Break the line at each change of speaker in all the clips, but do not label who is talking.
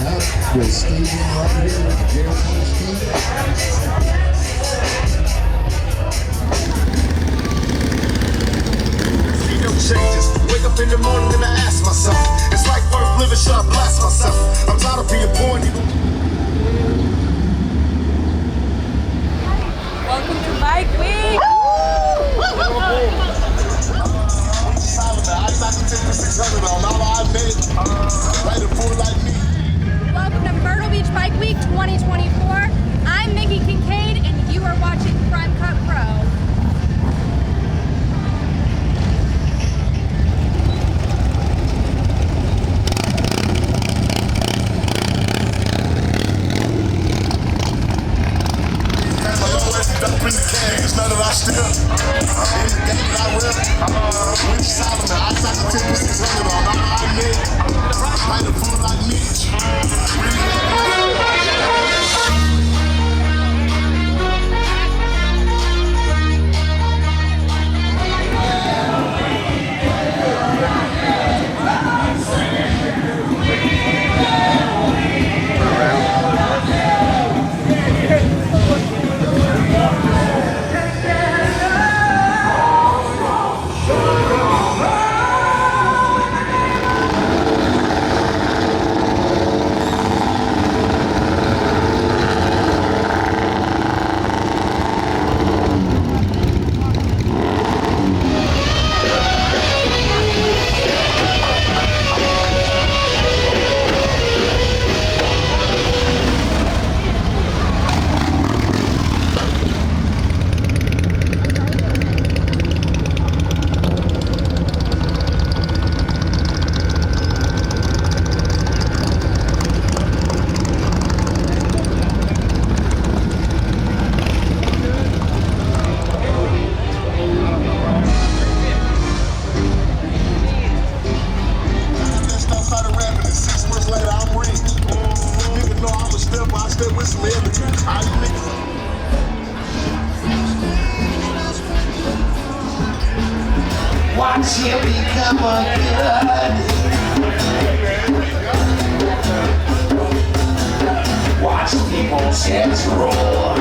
up with Steven right here, Guaranteed Steve.
See no changes. Wake up in the morning and I ask myself, it's like worth living, should I blast myself? I'm tired of being born.
Welcome to Bike Week! Welcome to Myrtle Beach Bike Week 2024. I'm Mickey Kincaid and you are watching Primecutpro.
Watch you become a good. Watch people's heads roll.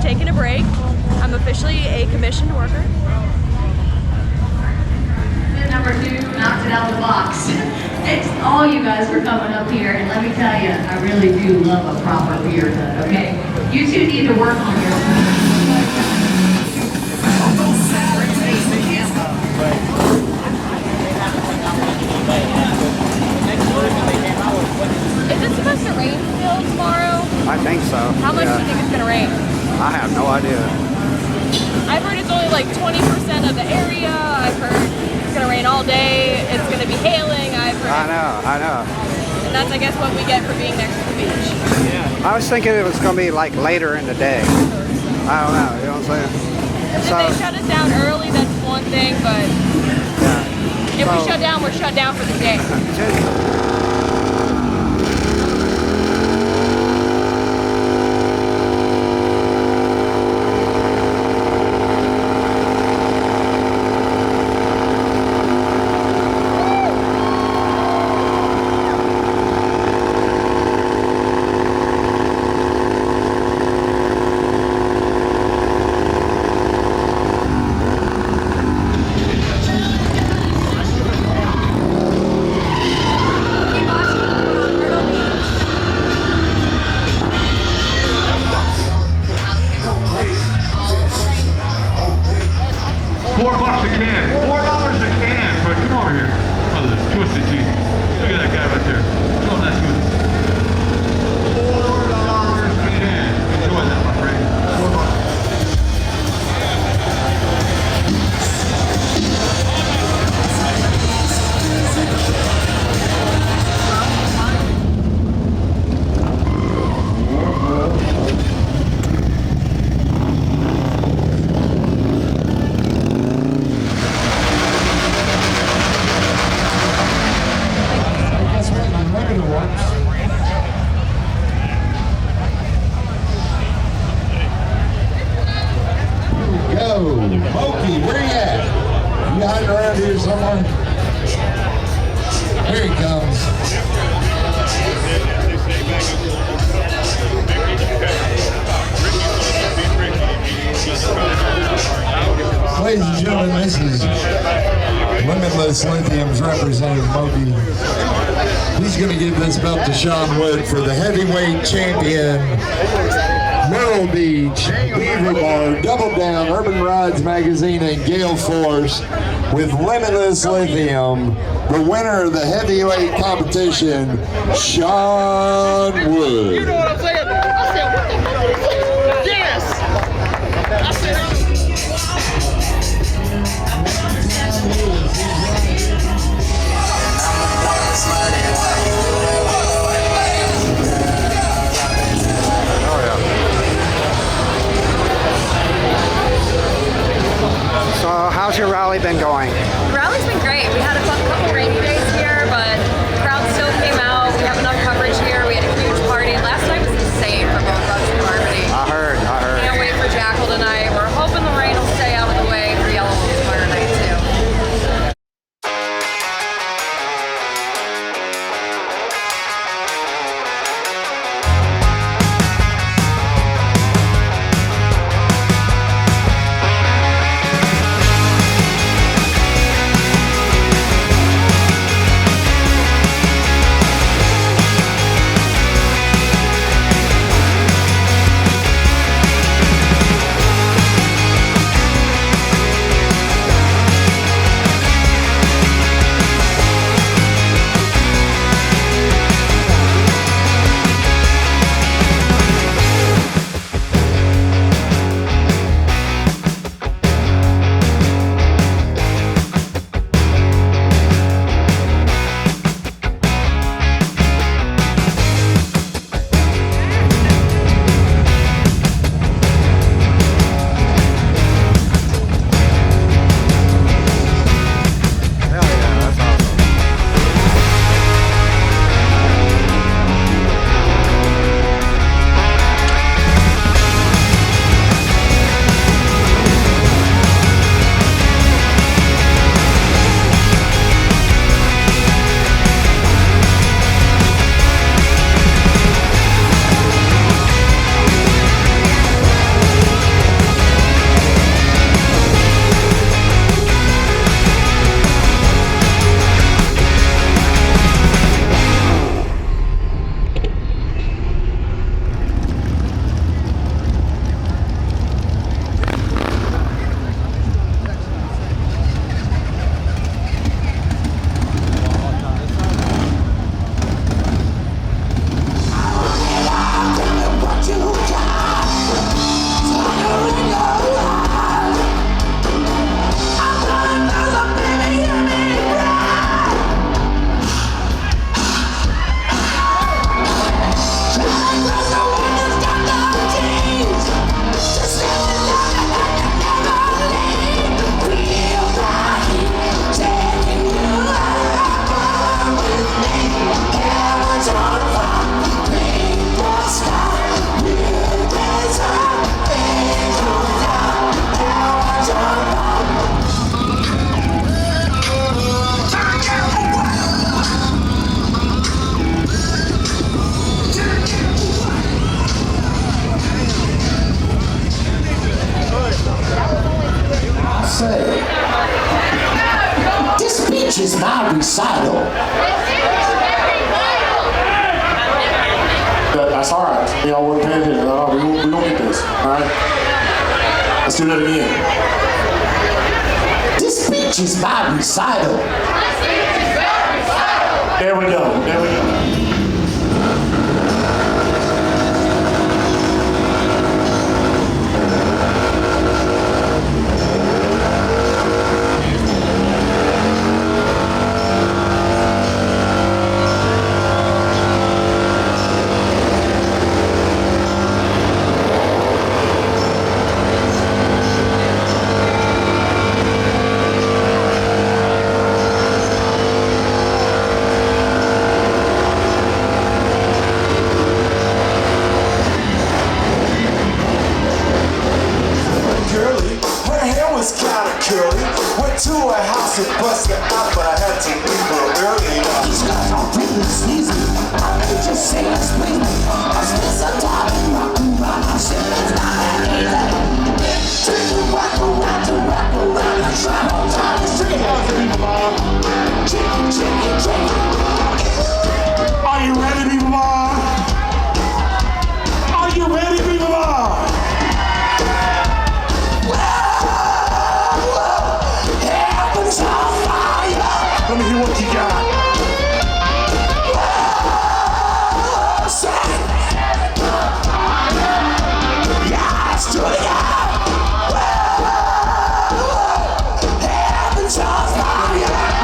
taking a break. I'm officially a commissioned worker.
Number 2 knocked it out of the box. Thanks all you guys for coming up here, and let me tell you, I really do love a proper beer gut, okay? You two need to work on your...
Is it supposed to rain still tomorrow?
I think so.
How much do you think it's going to rain?
I have no idea.
I've heard it's only like 20% of the area. I've heard it's going to rain all day. It's going to be hailing. I've heard.
I know.
And that's, I guess, what we get for being next to the beach.
I was thinking it was going to be like later in the day. I don't know, you know what I'm saying?
If they shut us down early, that's one thing, but if we shut down, we're shut down for the day.
Mokey, where you at? You hiding around here somewhere? Here he comes. Ladies and gentlemen, this is Limitless Lithium's representative Mokey. He's going to give this belt to Sean Wood for the heavyweight champion. Myrtle Beach, Beaver Bar, Double Down, Urban Rides Magazine, and Gale Force with Limitless Lithium. The winner of the heavyweight competition, Sean Wood.
You know what I'm saying? I said, what the fuck did he say? Yes! I said,
So how's your rally been going?
The rally's been great. We had a couple rainy days here, but the crowd still came out. We have enough coverage here. We had a huge party. Last night was
say. This speech is my recital.
That's all right. Y'all weren't paying attention. No, we won't get this. All right. Let's do that again.
This speech is my recital.
There we go. There we go. To a house and busted out, but I had to leave her early.
These guys are really sleazy. I could just say it's me. I spent some time in rock and roll. I said it's not that easy. Drink and rock around, I try all time to drink it. Drink it.
Are you ready, Beaver Bar? Are you ready, Beaver Bar? Let me hear what you got.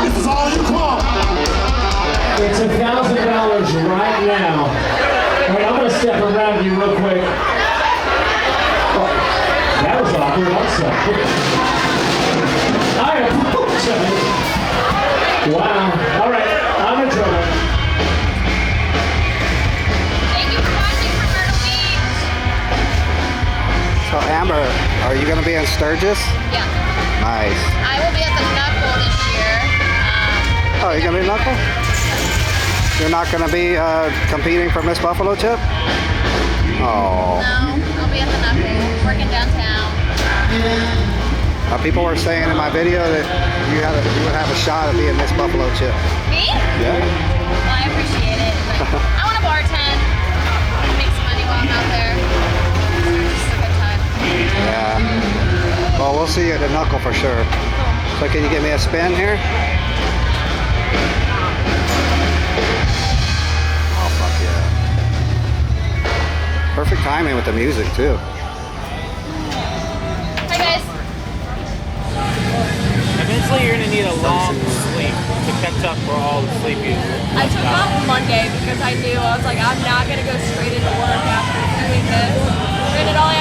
This is all you want.
It's $1,000 right now. All right, I'm going to step around you real quick. Oh, that was awkward. I'm sorry. I apologize. Wow. All right, I'm in trouble.
Thank you for watching from Myrtle Beach.
So Amber, are you gonna be in Sturgis?
Yeah.
Nice.
I will be at the Knuckle this year.
Oh, you're gonna be Knuckle? You're not gonna be competing for Miss Buffalo Chip? Oh.
No, I'll be at the Knuckle, working downtown.
People were saying in my video that you would have a shot at being Miss Buffalo Chip.
Me?
Yeah.
Well, I appreciate it, but I want to bartend, make some money while I'm out there. It's just a good time.
Yeah. Well, we'll see you at the Knuckle for sure. So can you give me a spin here? Oh, fuck yeah. Perfect timing with the music, too.
Hi, guys.
Eventually you're going to need a long sleep to catch up for all the sleep you
I took off Monday because I knew, I was like, I'm not going to go straight into work after doing this. Ran it all